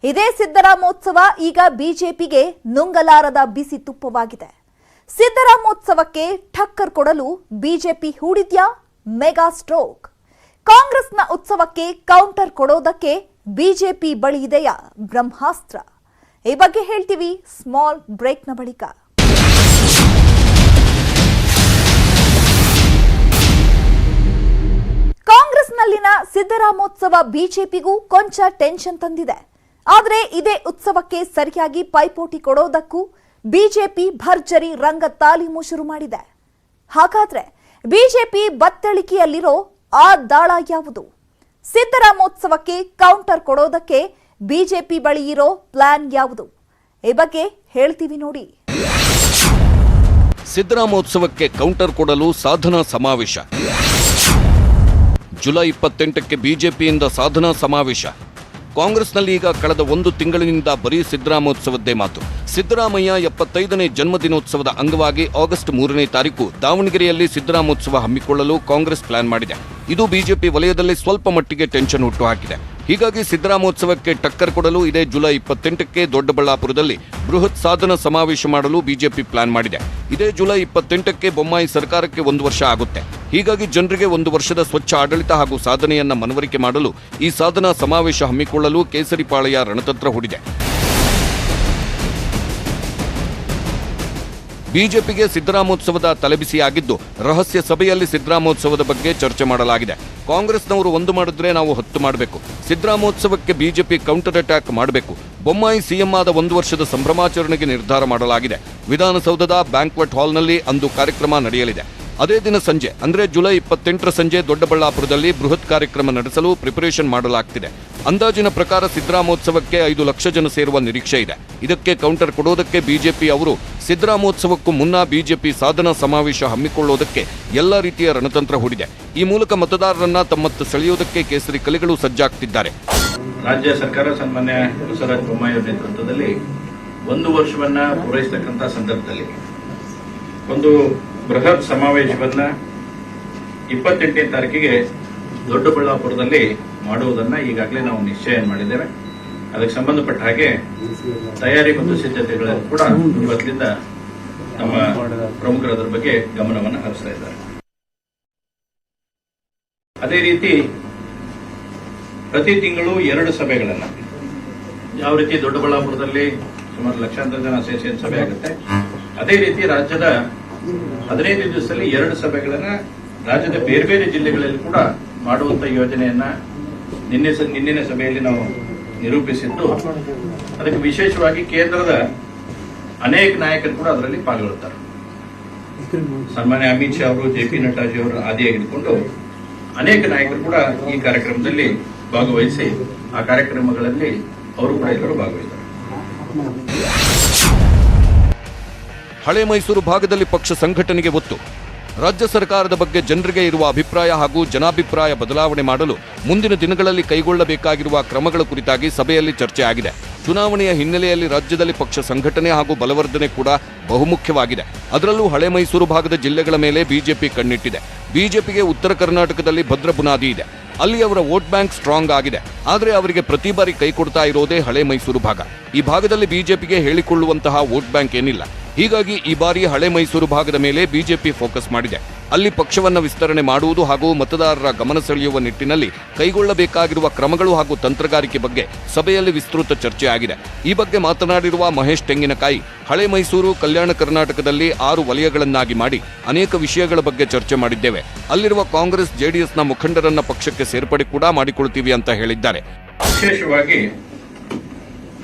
ಇದೇ ಸಿದ್ದರಾಮೋತ್ಸವ ಈಗ ಬಿಜೆಪಿಗೆ ನುಂಗಲಾರದ ಬಿಸಿ ತುಪ್ಪವಾಗಿದೆ. ಸಿದ್ದರಾಮೋತ್ಸವಕ್ಕೆ ಠಕ್ಕರ್ ಕೊಡಲು ಬಿಜೆಪಿ ಹೂಡಿದ್ಯಾ ಮೆಗಾ ಸ್ಟ್ರೋಕ್? ಕಾಂಗ್ರೆಸ್ನ ಉತ್ಸವಕ್ಕೆ ಕೌಂಟರ್ ಕೊಡೋದಕ್ಕೆ ಬಿಜೆಪಿ ಬಳಿ ಇದೆಯಾ ಬ್ರಹ್ಮಾಸ್ತ್ರ? ಈ ಬಗ್ಗೆ ಹೇಳ್ತೀವಿ ಸ್ಮಾಲ್ ಬ್ರೇಕ್ನ ಬಳಿಕ. ಕಾಂಗ್ರೆಸ್ನಲ್ಲಿನ ಸಿದ್ದರಾಮೋತ್ಸವ ಬಿಜೆಪಿಗೂ ಕೊಂಚ ಟೆನ್ಷನ್ ತಂದಿದೆ. ಆದರೆ ಇದೇ ಉತ್ಸವಕ್ಕೆ ಸರಿಯಾಗಿ ಪೈಪೋಟಿ ಕೊಡೋದಕ್ಕೂ ಬಿಜೆಪಿ ಭರ್ಜರಿ ರಂಗ ತಾಲೀಮು ಶುರು ಮಾಡಿದೆ. ಹಾಗಾದ್ರೆ ಬಿಜೆಪಿ ಬತ್ತಳಿಕೆಯಲ್ಲಿರೋ ಆ ದಾಳ ಯಾವುದು? ಸಿದ್ದರಾಮೋತ್ಸವಕ್ಕೆ ಕೌಂಟರ್ ಕೊಡೋದಕ್ಕೆ ಬಿಜೆಪಿ ಬಳಿ ಇರೋ ಪ್ಲಾನ್ ಯಾವುದು? ಈ ಬಗ್ಗೆ ಹೇಳ್ತೀವಿ ನೋಡಿ. ಸಿದ್ದರಾಮೋತ್ಸವಕ್ಕೆ ಕೌಂಟರ್ ಕೊಡಲು ಸಾಧನಾ ಸಮಾವೇಶ. ಜುಲೈ 28ಕ್ಕೆ ಬಿಜೆಪಿಯಿಂದ ಸಾಧನಾ ಸಮಾವೇಶ. ಕಾಂಗ್ರೆಸ್ನಲ್ಲಿ ಈಗ ಕಳೆದ 1 ತಿಂಗಳಿನಿಂದ ಬರೀ ಸಿದ್ದರಾಮೋತ್ಸವದ್ದೇ ಮಾತು. ಸಿದ್ದರಾಮಯ್ಯ 75ನೇ ಜನ್ಮದಿನೋತ್ಸವದ ಅಂಗವಾಗಿ ಆಗಸ್ಟ್ 3ನೇ ತಾರೀಕು ದಾವಣಗೆರೆಯಲ್ಲಿ ಸಿದ್ದರಾಮೋತ್ಸವ ಹಮ್ಮಿಕೊಳ್ಳಲು ಕಾಂಗ್ರೆಸ್ ಪ್ಲಾನ್ ಮಾಡಿದೆ. ಇದು ಬಿಜೆಪಿ ವಲಯದಲ್ಲಿ ಸ್ವಲ್ಪ ಮಟ್ಟಿಗೆ ಟೆನ್ಷನ್ ಹುಟ್ಟುಹಾಕಿದೆ. ಹೀಗಾಗಿ ಸಿದ್ದರಾಮೋತ್ಸವಕ್ಕೆ ಟಕ್ಕರ್ ಕೊಡಲು ಇದೇ ಜುಲೈ 28ಕ್ಕೆ ದೊಡ್ಡಬಳ್ಳಾಪುರದಲ್ಲಿ ಬೃಹತ್ ಸಾಧನಾ ಸಮಾವೇಶ ಮಾಡಲು ಬಿಜೆಪಿ ಪ್ಲಾನ್ ಮಾಡಿದೆ. ಇದೇ ಜುಲೈ 28ಕ್ಕೆ ಬೊಮ್ಮಾಯಿ ಸರ್ಕಾರಕ್ಕೆ 1 ವರ್ಷ ಆಗುತ್ತೆ. ಹೀಗಾಗಿ ಜನರಿಗೆ 1 ವರ್ಷದ ಸ್ವಚ್ಛ ಆಡಳಿತ ಹಾಗೂ ಸಾಧನೆಯನ್ನ ಮನವರಿಕೆ ಮಾಡಲು ಈ ಸಾಧನಾ ಸಮಾವೇಶ ಹಮ್ಮಿಕೊಳ್ಳಲು ಕೇಸರಿಪಾಳ್ಯ ರಣತಂತ್ರ ಹೂಡಿದೆ. ಬಿಜೆಪಿಗೆ ಸಿದ್ದರಾಮೋತ್ಸವದ ತಲೆಬಿಸಿಯಾಗಿದ್ದು, ರಹಸ್ಯ ಸಭೆಯಲ್ಲಿ ಸಿದ್ದರಾಮೋತ್ಸವದ ಬಗ್ಗೆ ಚರ್ಚೆ ಮಾಡಲಾಗಿದೆ. ಕಾಂಗ್ರೆಸ್ನವರು 1 ಮಾಡಿದ್ರೆ ನಾವು 10 ಮಾಡಬೇಕು. ಸಿದ್ದರಾಮೋತ್ಸವಕ್ಕೆ ಬಿಜೆಪಿ ಕೌಂಟರ್ ಅಟ್ಯಾಕ್ ಮಾಡಬೇಕು. ಬೊಮ್ಮಾಯಿ ಸಿಎಂ ಆದ 1 ವರ್ಷದ ಸಂಭ್ರಮಾಚರಣೆಗೆ ನಿರ್ಧಾರ ಮಾಡಲಾಗಿದೆ. ವಿಧಾನಸೌಧದ ಬ್ಯಾಂಕ್ವೆಟ್ ಹಾಲ್ನಲ್ಲಿ ಅಂದು ಕಾರ್ಯಕ್ರಮ ನಡೆಯಲಿದೆ. ಅದೇ ದಿನ ಸಂಜೆ ಅಂದ್ರೆ ಜುಲೈ 28ರ ಸಂಜೆ ದೊಡ್ಡಬಳ್ಳಾಪುರದಲ್ಲಿ ಬೃಹತ್ ಕಾರ್ಯಕ್ರಮ ನಡೆಸಲು ಪ್ರಿಪರೇಷನ್ ಮಾಡಲಾಗ್ತಿದೆ. ಅಂದಾಜಿನ ಪ್ರಕಾರ ಸಿದ್ದರಾಮೋತ್ಸವಕ್ಕೆ 5 ಲಕ್ಷ ಜನ ಸೇರುವ ನಿರೀಕ್ಷೆ ಇದೆ. ಇದಕ್ಕೆ ಕೌಂಟರ್ ಕೊಡೋದಕ್ಕೆ ಬಿಜೆಪಿ ಅವರು ಸಿದ್ದರಾಮೋತ್ಸವಕ್ಕೂ ಮುನ್ನ ಬಿಜೆಪಿ ಸಾಧನಾ ಸಮಾವೇಶ ಹಮ್ಮಿಕೊಳ್ಳೋದಕ್ಕೆ ಎಲ್ಲ ರೀತಿಯ ರಣತಂತ್ರ ಹೂಡಿದೆ. ಈ ಮೂಲಕ ಮತದಾರರನ್ನ ತಮ್ಮತ್ತ ಸೆಳೆಯೋದಕ್ಕೆ ಕೇಸರಿ ಕಲಿಗಳು ಸಜ್ಜಾಗ್ತಿದ್ದಾರೆ. ರಾಜ್ಯ ಸರ್ಕಾರ ಸನ್ಮಾನ್ಯ ಬಸವರಾಜ ಬೊಮ್ಮಾಯಿ ಅವರ ನೇತೃತ್ವದಲ್ಲಿ 1 ವರ್ಷವನ್ನ ಪೂರೈಸತಕ್ಕಂಥ ಸಂದರ್ಭದಲ್ಲಿ ಒಂದು ಬೃಹತ್ ಸಮಾವೇಶವನ್ನ 28ನೇ ತಾರೀಕಿಗೆ ದೊಡ್ಡಬಳ್ಳಾಪುರದಲ್ಲಿ ಮಾಡುವುದನ್ನ ಈಗಾಗಲೇ ನಾವು ನಿಶ್ಚಯ ಮಾಡಿದ್ದೇವೆ. ಅದಕ್ಕೆ ಸಂಬಂಧಪಟ್ಟ ಹಾಗೆ ತಯಾರಿ ಮತ್ತು ಸಿದ್ಧತೆಗಳನ್ನು ಕೂಡ ಇವತ್ತಿನಿಂದ ನಮ್ಮ ಪ್ರಮುಖರು ಅದರ ಬಗ್ಗೆ ಗಮನವನ್ನು ಹರಿಸ್ತಾ ಇದ್ದಾರೆ. ಅದೇ ರೀತಿ ಪ್ರತಿ ತಿಂಗಳು 2 ಸಭೆಗಳನ್ನ, ಯಾವ ರೀತಿ ದೊಡ್ಡಬಳ್ಳಾಪುರದಲ್ಲಿ ಸುಮಾರು ಲಕ್ಷಾಂತರ ಜನ ಸೇರಿ ಸಭೆ ಆಗುತ್ತೆ, ಅದೇ ರೀತಿ ರಾಜ್ಯದ 15 ದಿವಸದಲ್ಲಿ 2 ಸಭೆಗಳನ್ನ ರಾಜ್ಯದ ಬೇರೆ ಬೇರೆ ಜಿಲ್ಲೆಗಳಲ್ಲಿ ಕೂಡ ಮಾಡುವಂತ ಯೋಜನೆಯನ್ನ ನಿನ್ನಿನ ಸಭೆಯಲ್ಲಿ ನಾವು ನಿರೂಪಿಸಿದ್ದು, ಅದಕ್ಕೆ ವಿಶೇಷವಾಗಿ ಕೇಂದ್ರದ ಅನೇಕ ನಾಯಕರು ಕೂಡ ಅದರಲ್ಲಿ ಪಾಲ್ಗೊಳ್ಳುತ್ತಾರೆ. ಸನ್ಮಾನ್ಯ ಅಮಿತ್ ಶಾ ಅವರು, ಜೆ ಪಿ ನಡ್ಡಾಜಿ ಅವರು ಆದಿಯಾಗಿದ್ದುಕೊಂಡು ಅನೇಕ ನಾಯಕರು ಕೂಡ ಈ ಕಾರ್ಯಕ್ರಮದಲ್ಲಿ ಭಾಗವಹಿಸಿ ಆ ಕಾರ್ಯಕ್ರಮಗಳಲ್ಲಿ ಅವರು ಕೂಡ ಎಲ್ಲರೂ ಭಾಗವಹಿಸಿದ್ದಾರೆ. ಹಳೆ ಮೈಸೂರು ಭಾಗದಲ್ಲಿ ಪಕ್ಷ ಸಂಘಟನೆಗೆ ಒತ್ತು. ರಾಜ್ಯ ಸರ್ಕಾರದ ಬಗ್ಗೆ ಜನರಿಗೆ ಇರುವ ಅಭಿಪ್ರಾಯ ಹಾಗೂ ಜನಾಭಿಪ್ರಾಯ ಬದಲಾವಣೆ ಮಾಡಲು ಮುಂದಿನ ದಿನಗಳಲ್ಲಿ ಕೈಗೊಳ್ಳಬೇಕಾಗಿರುವ ಕ್ರಮಗಳ ಕುರಿತಾಗಿ ಸಭೆಯಲ್ಲಿ ಚರ್ಚೆ ಆಗಿದೆ. ಚುನಾವಣೆಯ ಹಿನ್ನೆಲೆಯಲ್ಲಿ ರಾಜ್ಯದಲ್ಲಿ ಪಕ್ಷ ಸಂಘಟನೆ ಹಾಗೂ ಬಲವರ್ಧನೆ ಕೂಡ ಬಹುಮುಖ್ಯವಾಗಿದೆ. ಅದರಲ್ಲೂ ಹಳೆ ಮೈಸೂರು ಭಾಗದ ಜಿಲ್ಲೆಗಳ ಮೇಲೆ ಬಿಜೆಪಿ ಕಣ್ಣಿಟ್ಟಿದೆ. ಬಿಜೆಪಿಗೆ ಉತ್ತರ ಕರ್ನಾಟಕದಲ್ಲಿ ಭದ್ರ ಬುನಾದಿ ಇದೆ. ಅಲ್ಲಿ ಅವರ ವೋಟ್ ಬ್ಯಾಂಕ್ ಸ್ಟ್ರಾಂಗ್ ಆಗಿದೆ. ಆದರೆ ಅವರಿಗೆ ಪ್ರತಿ ಬಾರಿ ಕೈ ಕೊಡ್ತಾ ಇರೋದೇ ಹಳೆ ಮೈಸೂರು ಭಾಗ. ಈ ಭಾಗದಲ್ಲಿ ಬಿಜೆಪಿಗೆ ಹೇಳಿಕೊಳ್ಳುವಂತಹ ವೋಟ್ ಬ್ಯಾಂಕ್ ಏನಿಲ್ಲ. ಹೀಗಾಗಿ ಈ ಬಾರಿ ಹಳೆ ಮೈಸೂರು ಭಾಗದ ಮೇಲೆ ಬಿಜೆಪಿ ಫೋಕಸ್ ಮಾಡಿದೆ. ಅಲ್ಲಿ ಪಕ್ಷವನ್ನ ವಿಸ್ತರಣೆ ಮಾಡುವುದು ಹಾಗೂ ಮತದಾರರ ಗಮನ ಸೆಳೆಯುವ ನಿಟ್ಟಿನಲ್ಲಿ ಕೈಗೊಳ್ಳಬೇಕಾಗಿರುವ ಕ್ರಮಗಳು ಹಾಗೂ ತಂತ್ರಗಾರಿಕೆ ಬಗ್ಗೆ ಸಭೆಯಲ್ಲಿ ವಿಸ್ತೃತ ಚರ್ಚೆ ಆಗಿದೆ. ಈ ಬಗ್ಗೆ ಮಾತನಾಡಿರುವ ಮಹೇಶ್ ತೆಂಗಿನಕಾಯಿ, ಹಳೆ ಮೈಸೂರು, ಕಲ್ಯಾಣ ಕರ್ನಾಟಕದಲ್ಲಿ 6 ವಲಯಗಳನ್ನಾಗಿ ಮಾಡಿ ಅನೇಕ ವಿಷಯಗಳ ಬಗ್ಗೆ ಚರ್ಚೆ ಮಾಡಿದ್ದೇವೆ. ಅಲ್ಲಿರುವ ಕಾಂಗ್ರೆಸ್, ಜೆಡಿಎಸ್ನ ಮುಖಂಡರನ್ನ ಪಕ್ಷಕ್ಕೆ ಸೇರ್ಪಡೆ ಕೂಡ ಮಾಡಿಕೊಳ್ತೀವಿ ಅಂತ ಹೇಳಿದ್ದಾರೆ. ವಿಶೇಷವಾಗಿ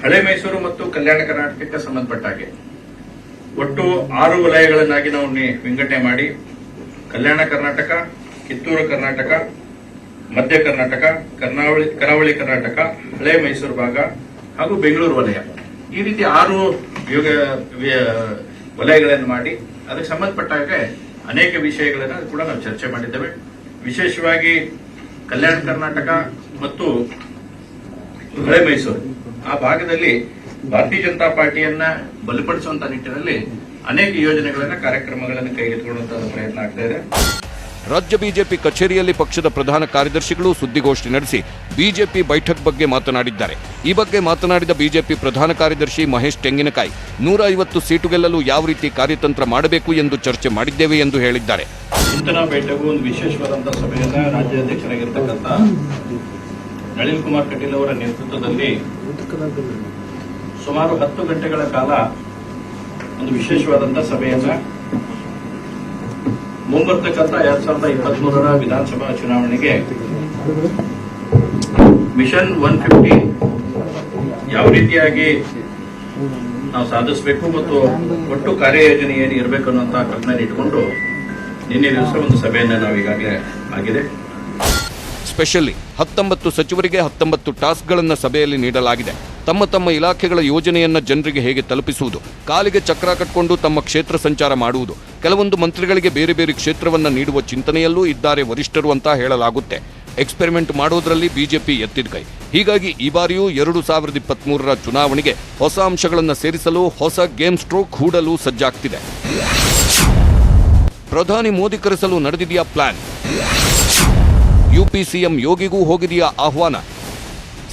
ಹಳೆ ಮೈಸೂರು ಮತ್ತು ಕಲ್ಯಾಣ ಕರ್ನಾಟಕಕ್ಕೆ ಸಂಬಂಧಪಟ್ಟ ಹಾಗೆ ಒಟ್ಟು 6 ವಲಯಗಳನ್ನಾಗಿ ನಾವು ವಿಂಗಡಣೆ ಮಾಡಿ ಕಲ್ಯಾಣ ಕರ್ನಾಟಕ, ಕಿತ್ತೂರು ಕರ್ನಾಟಕ, ಮಧ್ಯ ಕರ್ನಾಟಕ, ಕರಾವಳಿ ಕರ್ನಾಟಕ, ಹಳೆ ಮೈಸೂರು ಭಾಗ ಹಾಗೂ ಬೆಂಗಳೂರು ವಲಯ, ಈ ರೀತಿ 6 ವಲಯಗಳನ್ನು ಮಾಡಿ ಅದಕ್ಕೆ ಸಂಬಂಧಪಟ್ಟ ಹಾಗೆ ಅನೇಕ ವಿಷಯಗಳನ್ನು ಕೂಡ ನಾವು ಚರ್ಚೆ ಮಾಡಿದ್ದೇವೆ. ವಿಶೇಷವಾಗಿ ಕಲ್ಯಾಣ ಕರ್ನಾಟಕ ಮತ್ತು ಹಳೆ ಮೈಸೂರು ಆ ಭಾಗದಲ್ಲಿ ಭಾರತೀಯ ಜನತಾ ಪಾರ್ಟಿಯನ್ನ ಬಲಪಡಿಸುವಂತ ನಿಟ್ಟಿನಲ್ಲಿ ಅನೇಕ ಯೋಜನೆಗಳನ್ನ, ಕಾರ್ಯಕ್ರಮಗಳನ್ನು ಕೈಗೆತ್ತಿಕೊಳ್ಳುವಂತಹ ಪ್ರಯತ್ನ ಆಗ್ತಾ ಇದೆ. ರಾಜ್ಯ ಬಿಜೆಪಿ ಕಚೇರಿಯಲ್ಲಿ ಪಕ್ಷದ ಪ್ರಧಾನ ಕಾರ್ಯದರ್ಶಿಗಳು ಸುದ್ದಿಗೋಷ್ಠಿ ನಡೆಸಿ ಬಿಜೆಪಿ ಬೈಠಕ್ ಬಗ್ಗೆ ಮಾತನಾಡಿದ್ದಾರೆ. ಈ ಬಗ್ಗೆ ಮಾತನಾಡಿದ ಬಿಜೆಪಿ ಪ್ರಧಾನ ಕಾರ್ಯದರ್ಶಿ ಮಹೇಶ್ ತೆಂಗಿನಕಾಯಿ, 150 ಸೀಟು ಗೆಲ್ಲಲು ಯಾವ ರೀತಿ ಕಾರ್ಯತಂತ್ರ ಮಾಡಬೇಕು ಎಂದು ಚರ್ಚೆ ಮಾಡಿದ್ದೇವೆ ಎಂದು ಹೇಳಿದ್ದಾರೆ. ಚಿಂತನಾ ಬೈಠಕ್ ಒಂದು ವಿಶೇಷವಾದಂತಹ ಸಭೆಯನ್ನ ರಾಜ್ಯಾಧ್ಯಕ್ಷರಾಗಿರ್ತಕ್ಕಂಥ ನಳಿನ್ ಕುಮಾರ್ ಕಟೀಲ್ ಅವರ ನೇತೃತ್ವದಲ್ಲಿ ಸುಮಾರು 10 ಗಂಟೆಗಳ ಕಾಲ ಒಂದು ವಿಶೇಷವಾದಂತಹ ಸಭೆಯನ್ನ ಮುಂಬರ್ತಕ್ಕಂಥ 2023ರ ವಿಧಾನಸಭಾ ಚುನಾವಣೆಗೆ ಮಿಷನ್ 150 ಯಾವ ರೀತಿಯಾಗಿ ನಾವು ಸಾಧಿಸಬೇಕು ಮತ್ತು ಒಟ್ಟು ಕಾರ್ಯಯೋಜನೆ ಏನು ಇರಬೇಕು ಅನ್ನುವಂತಹ ಕಲ್ಪನೆ ಇಟ್ಕೊಂಡು ನಿನ್ನೆ ದಿವಸ ಒಂದು ಸಭೆಯನ್ನು ನಾವು ಈಗಾಗಲೇ ಆಗಿದೆ. ಸ್ಪೆಷಲಿ 19 ಸಚಿವರಿಗೆ 19 ಟಾಸ್ಕ್ಗಳನ್ನು ಸಭೆಯಲ್ಲಿ ನೀಡಲಾಗಿದೆ. ತಮ್ಮ ತಮ್ಮ ಇಲಾಖೆಗಳ ಯೋಜನೆಯನ್ನ ಜನರಿಗೆ ಹೇಗೆ ತಲುಪಿಸುವುದು, ಕಾಲಿಗೆ ಚಕ್ರ ಕಟ್ಟಿಕೊಂಡು ತಮ್ಮ ಕ್ಷೇತ್ರ ಸಂಚಾರ ಮಾಡುವುದು, ಕೆಲವೊಂದು ಮಂತ್ರಿಗಳಿಗೆ ಬೇರೆ ಬೇರೆ ಕ್ಷೇತ್ರವನ್ನ ನೀಡುವ ಚಿಂತನೆಯಲ್ಲೂ ಇದ್ದಾರೆ ವರಿಷ್ಠರು ಅಂತ ಹೇಳಲಾಗುತ್ತೆ. ಎಕ್ಸ್ಪೆರಿಮೆಂಟ್ ಮಾಡೋದ್ರಲ್ಲಿ ಬಿಜೆಪಿ ಎತ್ತಿದ ಕೈ. ಹೀಗಾಗಿ ಈ ಬಾರಿಯೂ 2023ರ ಚುನಾವಣೆಗೆ ಹೊಸ ಅಂಶಗಳನ್ನು ಸೇರಿಸಲು ಹೊಸ ಗೇಮ್ ಸ್ಟ್ರೋಕ್ ಹೂಡಲು ಸಜ್ಜಾಗ್ತಿದೆ. ಪ್ರಧಾನಿ ಮೋದಿ ಕರೆಸಲು ನಡೆದಿದೆಯಾ ಪ್ಲಾನ್? ಯುಪಿ ಸಿಎಂ ಯೋಗಿಗೂ ಹೋಗಿದೆಯಾ ಆಹ್ವಾನ?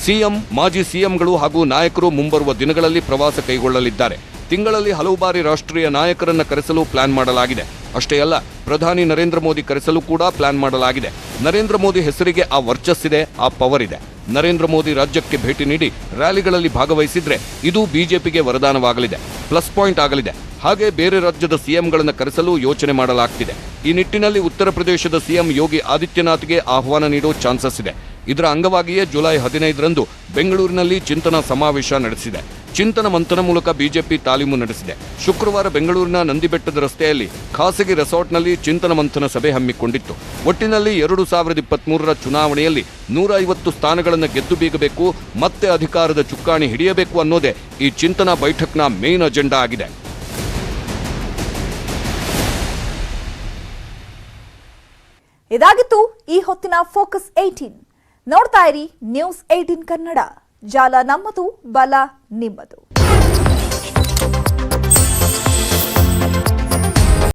ಸಿಎಂ, ಮಾಜಿ ಸಿಎಂಗಳು ಹಾಗೂ ನಾಯಕರು ಮುಂಬರುವ ದಿನಗಳಲ್ಲಿ ಪ್ರವಾಸ ಕೈಗೊಳ್ಳಲಿದ್ದಾರೆ. ತಿಂಗಳಲ್ಲಿ ಹಲವು ಬಾರಿ ರಾಷ್ಟ್ರೀಯ ನಾಯಕರನ್ನ ಕರೆಸಲು ಪ್ಲಾನ್ ಮಾಡಲಾಗಿದೆ. ಅಷ್ಟೇ ಅಲ್ಲ, ಪ್ರಧಾನಿ ನರೇಂದ್ರ ಮೋದಿ ಕರೆಸಲು ಕೂಡ ಪ್ಲಾನ್ ಮಾಡಲಾಗಿದೆ. ನರೇಂದ್ರ ಮೋದಿ ಹೆಸರಿಗೆ ಆ ವರ್ಚಸ್ಸಿದೆ, ಆ ಪವರ್ ಇದೆ. ನರೇಂದ್ರ ಮೋದಿ ರಾಜ್ಯಕ್ಕೆ ಭೇಟಿ ನೀಡಿ ರ್ಯಾಲಿಗಳಲ್ಲಿ ಭಾಗವಹಿಸಿದ್ರೆ ಇದು ಬಿಜೆಪಿಗೆ ವರದಾನವಾಗಲಿದೆ, ಪ್ಲಸ್ ಪಾಯಿಂಟ್ ಆಗಲಿದೆ. ಹಾಗೆ ಬೇರೆ ರಾಜ್ಯದ ಸಿಎಂಗಳನ್ನು ಕರೆಸಲು ಯೋಚನೆ ಮಾಡಲಾಗ್ತಿದೆ. ಈ ನಿಟ್ಟಿನಲ್ಲಿ ಉತ್ತರ ಪ್ರದೇಶದ ಸಿಎಂ ಯೋಗಿ ಆದಿತ್ಯನಾಥ್ಗೆ ಆಹ್ವಾನ ನೀಡೋ ಚಾನ್ಸಸ್ ಇದೆ. ಇದರ ಅಂಗವಾಗಿಯೇ ಜುಲೈ 15ರಂದು ಬೆಂಗಳೂರಿನಲ್ಲಿ ಚಿಂತನಾ ಸಮಾವೇಶ ನಡೆಸಿದೆ. ಚಿಂತನ ಮಂಥನ ಮೂಲಕ ಬಿಜೆಪಿ ತಾಲೀಮು ನಡೆಸಿದೆ. ಶುಕ್ರವಾರ ಬೆಂಗಳೂರಿನ ನಂದಿಬೆಟ್ಟದ ರಸ್ತೆಯಲ್ಲಿ ಖಾಸಗಿ ರೆಸಾರ್ಟ್ನಲ್ಲಿ ಚಿಂತನ ಮಂಥನ ಸಭೆ ಹಮ್ಮಿಕೊಂಡಿತ್ತು. ಒಟ್ಟಿನಲ್ಲಿ 2023ರ ಚುನಾವಣೆಯಲ್ಲಿ 150 ಸ್ಥಾನಗಳನ್ನು ಗೆದ್ದು ಬೀಗಬೇಕು, ಮತ್ತೆ ಅಧಿಕಾರದ ಚುಕ್ಕಾಣಿ ಹಿಡಿಯಬೇಕು ಅನ್ನೋದೇ ಈ ಚಿಂತನಾ ಬೈಠಕ್ನ ಮೇನ್ ಅಜೆಂಡಾ ಆಗಿದೆ. ಇದಾಗಿತ್ತು ಈ ಹೊತ್ತಿನ ಫೋಕಸ್ 18. ನೋಡ್ತಾ ಇರಿ ನ್ಯೂಸ್ 18 ಕನ್ನಡ. ಜಾಲ ನಮ್ಮದು, ಬಲ ನಿಮ್ಮದು.